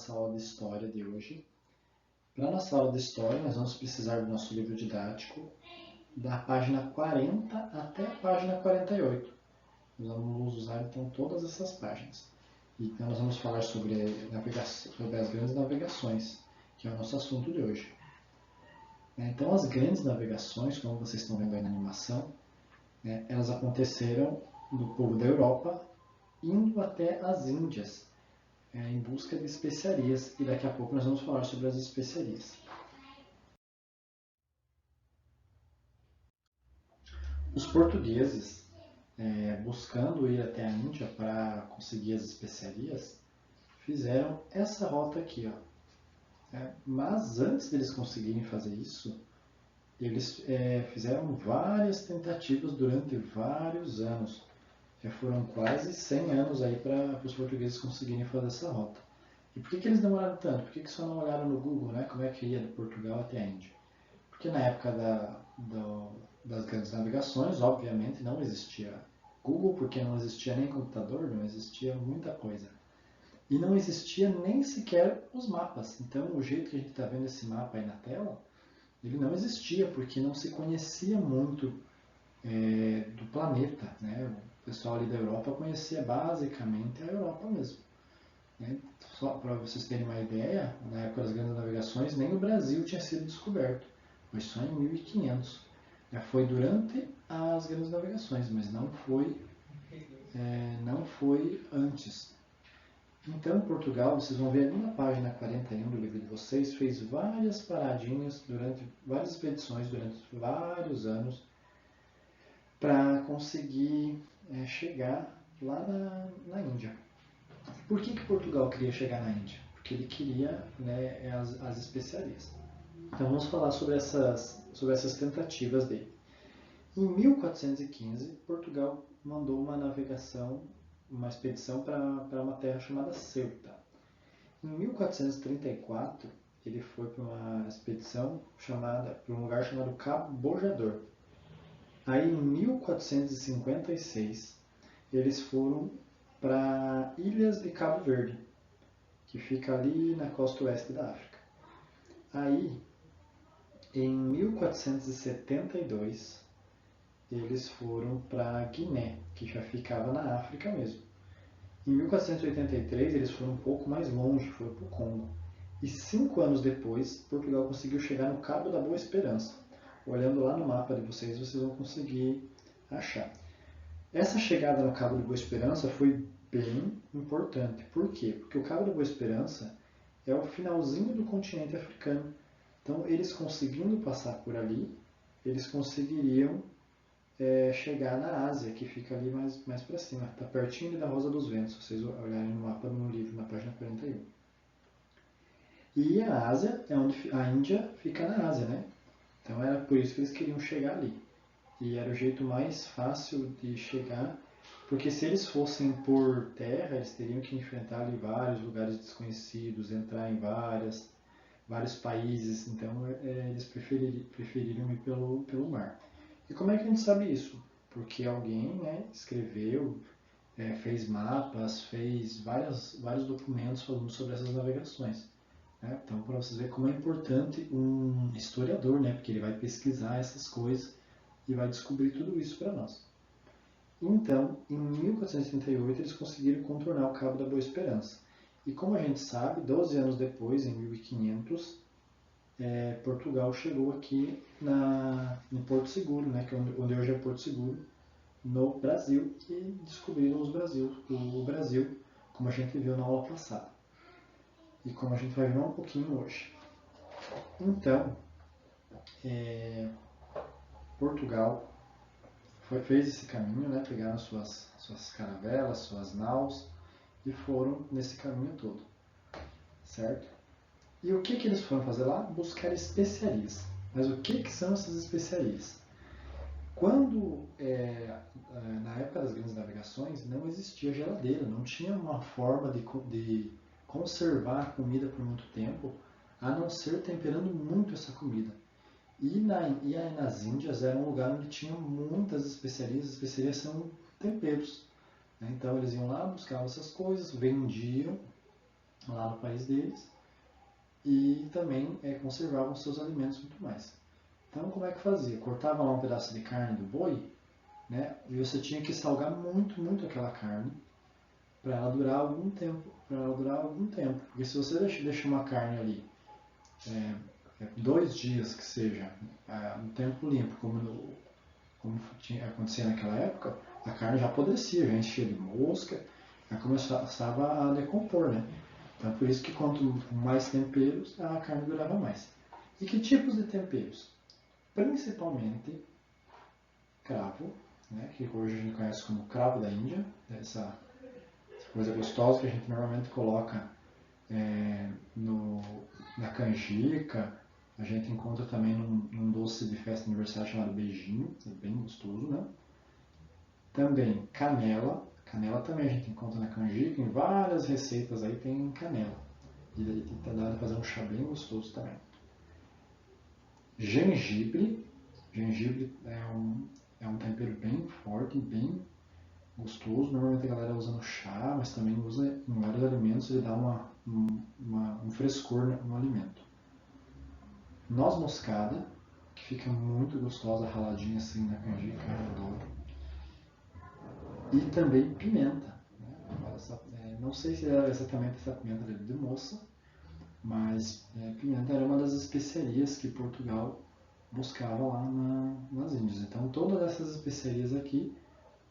nossa aula de História de hoje. Para a nossa aula de História, nós vamos precisar do nosso livro didático, da página 40 até a página 48. Nós vamos usar, então, todas essas páginas. Então, nós vamos falar sobre as grandes navegações, que é o nosso assunto de hoje. Então, as grandes navegações, como vocês estão vendo aí na animação, elas aconteceram do povo da Europa, indo até as Índias, em busca de especiarias, e daqui a pouco nós vamos falar sobre as especiarias. Os portugueses, buscando ir até a Índia para conseguir as especiarias, fizeram essa rota aqui, ó. Mas antes deles conseguirem fazer isso, eles fizeram várias tentativas durante vários anos. Já foram quase 100 anos aí para os portugueses conseguirem fazer essa rota. E por que eles demoraram tanto? Por que só não olharam no Google, né, como é que ia de Portugal até a Índia? Porque na época das grandes navegações, obviamente, não existia Google, porque não existia nem computador, não existia muita coisa. E não existia nem sequer os mapas. Então, o jeito que a gente está vendo esse mapa aí na tela, ele não existia, porque não se conhecia muito do planeta, né? O pessoal ali da Europa conhecia basicamente a Europa mesmo. Só para vocês terem uma ideia, na época das grandes navegações, nem o Brasil tinha sido descoberto. Foi só em 1500. Foi durante as grandes navegações, mas não foi antes. Então, Portugal, vocês vão ver ali na página 41 do livro de vocês, fez várias paradinhas durante várias expedições durante vários anos para conseguir chegar lá na Índia. Por que Portugal queria chegar na Índia? Porque ele queria as especiarias. Então vamos falar sobre essas tentativas dele. Em 1415, Portugal mandou uma expedição para uma terra chamada Ceuta. Em 1434, ele foi para uma expedição para um lugar chamado Cabo Bojador. Aí em 1456, eles foram para Ilhas de Cabo Verde, que fica ali na costa oeste da África. Aí, em 1472, eles foram para Guiné, que já ficava na África mesmo. Em 1483, eles foram um pouco mais longe, foram para o Congo. E 5 anos depois, Portugal conseguiu chegar no Cabo da Boa Esperança. Olhando lá no mapa de vocês, vocês vão conseguir achar. Essa chegada no Cabo da Boa Esperança foi bem importante. Por quê? Porque o Cabo da Boa Esperança é o finalzinho do continente africano. Então, eles conseguindo passar por ali, eles conseguiriam chegar na Ásia, que fica ali mais para cima. Está pertinho da Rosa dos Ventos, se vocês olharem no mapa no livro, na página 41. E a Ásia é onde a Índia fica na Ásia, né? Então, era por isso que eles queriam chegar ali. E era o jeito mais fácil de chegar, porque se eles fossem por terra, eles teriam que enfrentar ali vários lugares desconhecidos, entrar em vários países, então eles preferiram ir pelo mar. E como é que a gente sabe isso? Porque alguém escreveu, fez mapas, fez vários documentos falando sobre essas navegações. Então, para vocês verem como é importante um historiador, porque ele vai pesquisar essas coisas e vai descobrir tudo isso para nós. Então, em 1438, eles conseguiram contornar o Cabo da Boa Esperança. E como a gente sabe, 12 anos depois, em 1500, Portugal chegou aqui em Porto Seguro, que é onde hoje é Porto Seguro, no Brasil, e descobriram o Brasil, como a gente viu na aula passada. E como a gente vai ver um pouquinho hoje. Então, Portugal fez esse caminho, pegaram suas caravelas, suas naus e foram nesse caminho todo, certo? E o que eles foram fazer lá? Buscar especiarias. Mas o que são essas especiarias? Quando, na época das grandes navegações, não existia geladeira, não tinha uma forma de conservar a comida por muito tempo, a não ser temperando muito essa comida. E nas Índias era um lugar onde tinha muitas especiarias. As especiarias são temperos. Então eles iam lá, buscavam essas coisas, vendiam lá no país deles e também conservavam seus alimentos muito mais. Então, como é que fazia? Cortava lá um pedaço de carne do boi, né? E você tinha que salgar muito, muito aquela carne para ela durar algum tempo, Porque se você deixa uma carne ali 2 dias que seja, no tempo limpo, como acontecia naquela época, a carne já apodrecia, já enchia de mosca, já começava a decompor, né? Então, por isso que quanto mais temperos, a carne durava mais. E que tipos de temperos? Principalmente cravo, né, que hoje a gente conhece como cravo da Índia, essa coisa gostosa que a gente normalmente coloca no, na canjica. A gente encontra também num doce de festa de aniversário chamado beijinho, é bem gostoso, né? Também canela. Canela também a gente encontra na canjica, em várias receitas aí tem canela. E dá para fazer um chá bem gostoso também. Gengibre. Gengibre é um tempero bem forte, bem gostoso. Normalmente a galera usa no chá, mas também usa em vários alimentos. Ele dá um frescor no alimento. Noz moscada, que fica muito gostosa, raladinha assim na canjica, eu adoro. E também pimenta. Né? Não sei se era exatamente essa pimenta de moça, mas pimenta era uma das especiarias que Portugal buscava lá nas Índias. Então todas essas especiarias aqui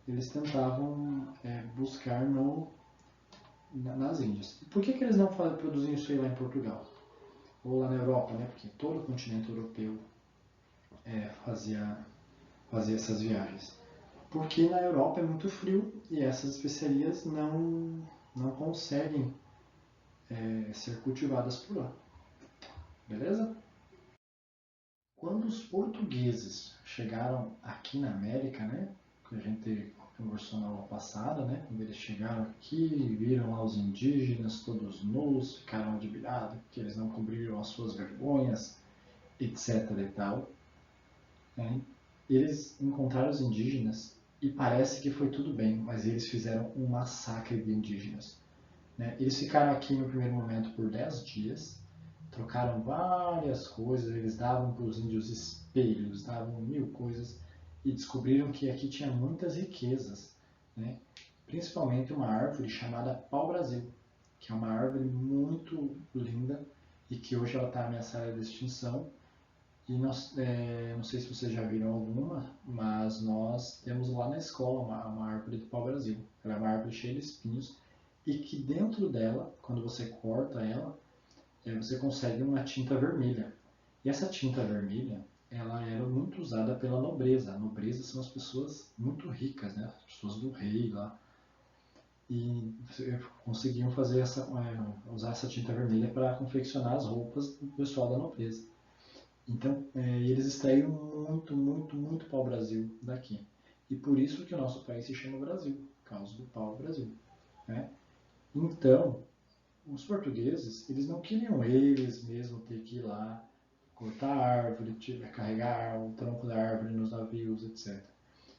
eles tentavam buscar nas Índias. E por que eles não produziam isso aí lá em Portugal? Ou lá na Europa, né? Porque todo o continente europeu fazia essas viagens. Porque na Europa é muito frio e essas especiarias não conseguem ser cultivadas por lá. Beleza? Quando os portugueses chegaram aqui na América, né? Que a gente conversou na aula passada, né? Quando eles chegaram aqui, viram lá os indígenas todos nus, ficaram admirados que eles não cobriram as suas vergonhas, etc. e tal. Né? Eles encontraram os indígenas e parece que foi tudo bem, mas eles fizeram um massacre de indígenas. Né? Eles ficaram aqui no primeiro momento por 10 dias, trocaram várias coisas, eles davam para os índios espelhos, davam mil coisas e descobriram que aqui tinha muitas riquezas, né? Principalmente uma árvore chamada pau-brasil, que é uma árvore muito linda e que hoje ela está ameaçada de extinção. E nós, não sei se vocês já viram alguma, mas nós temos lá na escola uma árvore de pau-brasil. Ela é uma árvore cheia de espinhos e que dentro dela, quando você corta ela, você consegue uma tinta vermelha. E essa tinta vermelha, ela era muito usada pela nobreza. A nobreza são as pessoas muito ricas, né? As pessoas do rei lá. E conseguiam usar essa tinta vermelha para confeccionar as roupas do pessoal da nobreza. Então, eles extraíram muito, muito, muito pau-brasil daqui. E por isso que o nosso país se chama Brasil, por causa do pau-brasil. Né? Então, os portugueses, eles não queriam eles mesmos ter que ir lá cortar a árvore, carregar o tronco da árvore nos navios, etc.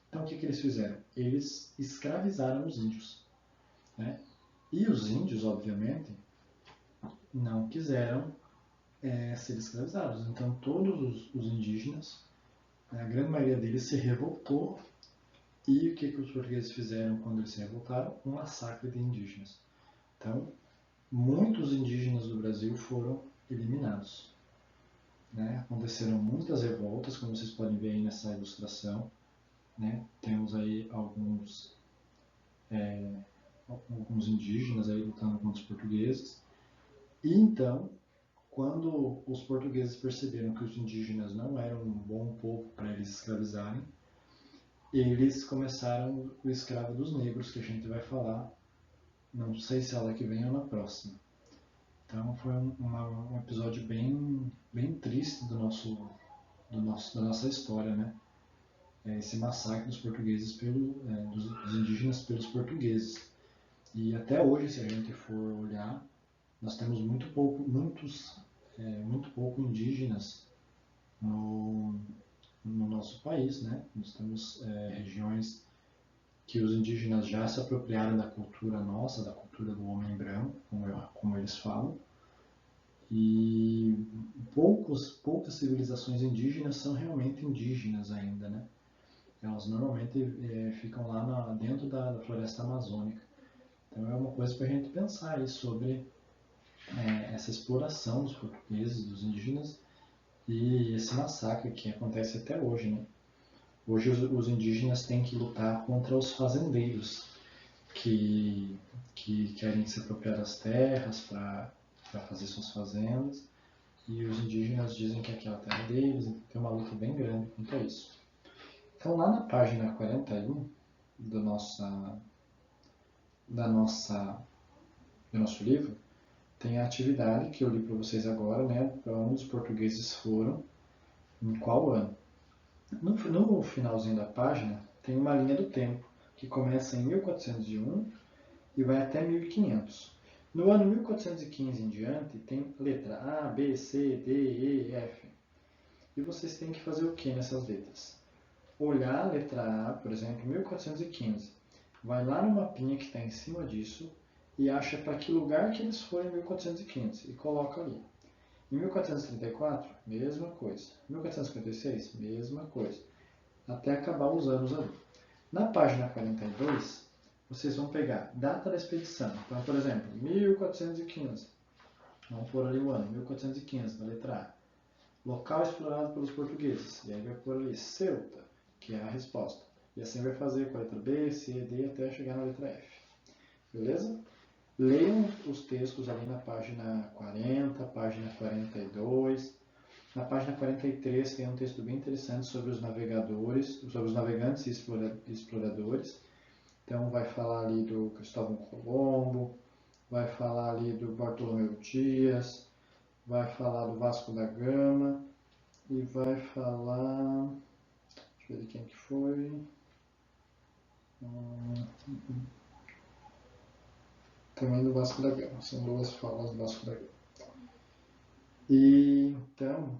Então, o que eles fizeram? Eles escravizaram os índios. Né? E os índios, obviamente, não quiseram ser escravizados. Então, todos os indígenas, a grande maioria deles se revoltou. E o que os portugueses fizeram quando eles se revoltaram? Um massacre de indígenas. Então, muitos indígenas do Brasil foram eliminados. Né? Aconteceram muitas revoltas, como vocês podem ver aí nessa ilustração. Né? Temos aí alguns indígenas aí lutando contra os portugueses. E então, quando os portugueses perceberam que os indígenas não eram um bom povo para eles escravizarem, eles começaram o escravo dos negros, que a gente vai falar, não sei se é aula que vem ou na próxima. Então foi um episódio bem triste da nossa história, né? Esse massacre dos portugueses dos indígenas pelos portugueses. E até hoje, se a gente for olhar, nós temos muito pouco indígenas no nosso país, né? Nós temos regiões que os indígenas já se apropriaram da cultura nossa, da cultura do homem branco, como eles falam, e poucas civilizações indígenas são realmente indígenas ainda, né? Elas normalmente ficam lá dentro da floresta amazônica. Então é uma coisa para a gente pensar aí sobre essa exploração dos portugueses, dos indígenas, e esse massacre que acontece até hoje, né? Hoje os indígenas têm que lutar contra os fazendeiros que querem se apropriar das terras para fazer suas fazendas, e os indígenas dizem que aquela terra é deles, então tem uma luta bem grande quanto a isso. Então lá na página 41 do nosso livro, tem a atividade que eu li para vocês agora, né, para onde os portugueses foram, em qual ano. No finalzinho da página tem uma linha do tempo, que começa em 1401 e vai até 1500. No ano 1415 em diante tem letra A, B, C, D, E, F. E vocês têm que fazer o que nessas letras? Olhar a letra A, por exemplo, 1415. Vai lá no mapinha que está em cima disso e acha para que lugar que eles foram em 1415 e coloca ali. Em 1434, mesma coisa. 1456, mesma coisa. Até acabar os anos ali. Na página 42, vocês vão pegar data da expedição. Então, por exemplo, 1415. Vamos pôr ali o ano, 1415, na letra A. Local explorado pelos portugueses. E aí vai pôr ali Ceuta, que é a resposta. E assim vai fazer com a letra B, C, D, até chegar na letra F. Beleza? Leiam os textos ali na página 40, página 42. Na página 43 tem um texto bem interessante sobre os navegadores, sobre os navegantes e exploradores. Então vai falar ali do Cristóvão Colombo, vai falar ali do Bartolomeu Dias, vai falar do Vasco da Gama e vai falar... Deixa eu ver quem que foi... Também do Vasco da Gama, são duas falas do Vasco da Gama. E então,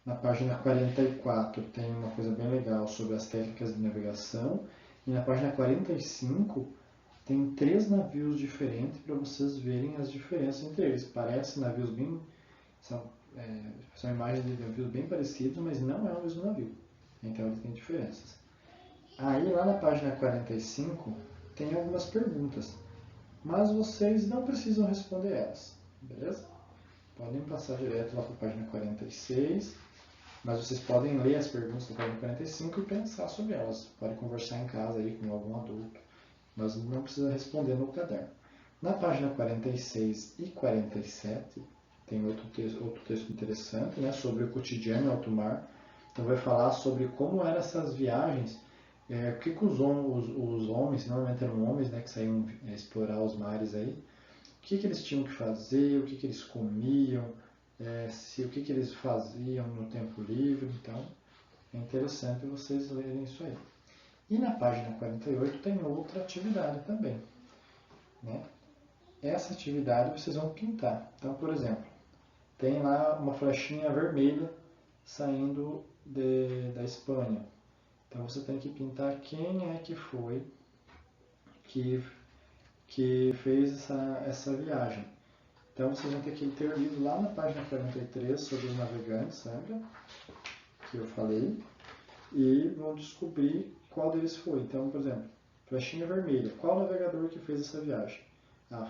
na página 44 tem uma coisa bem legal sobre as técnicas de navegação, e na página 45 tem 3 navios diferentes para vocês verem as diferenças entre eles. Parecem navios bem... São imagens de navios bem parecidos, mas não é o mesmo navio. Então eles têm diferenças. Aí lá na página 45 tem algumas perguntas, mas vocês não precisam responder elas, beleza? Podem passar direto lá para a página 46, mas vocês podem ler as perguntas da página 45 e pensar sobre elas. Podem conversar em casa aí com algum adulto, mas não precisa responder no caderno. Na página 46 e 47 tem outro texto interessante, né, sobre o cotidiano em alto mar. Então vai falar sobre como eram essas viagens, o que os homens, normalmente eram homens, né, que saíam explorar os mares aí, o que eles tinham que fazer, o que eles comiam, o que eles faziam no tempo livre. Então é interessante vocês lerem isso aí. E na página 48 tem outra atividade também, né? Essa atividade vocês vão pintar. Então, por exemplo, tem lá uma flechinha vermelha saindo da Espanha. Então você tem que pintar quem é que foi que fez essa viagem. Então vocês vão ter que ter lido lá na página 43 sobre os navegantes, lembra? Que eu falei. E vão descobrir qual deles foi. Então, por exemplo, flechinha vermelha. Qual navegador que fez essa viagem?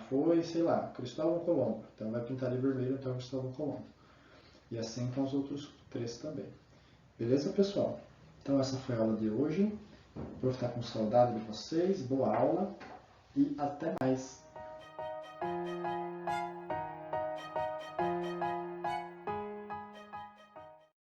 Foi, sei lá, Cristóvão Colombo. Então vai pintar ali vermelho, então Cristóvão Colombo. E assim com os outros 3 também. Beleza, pessoal? Então essa foi a aula de hoje. Vou estar com saudade de vocês. Boa aula e até mais.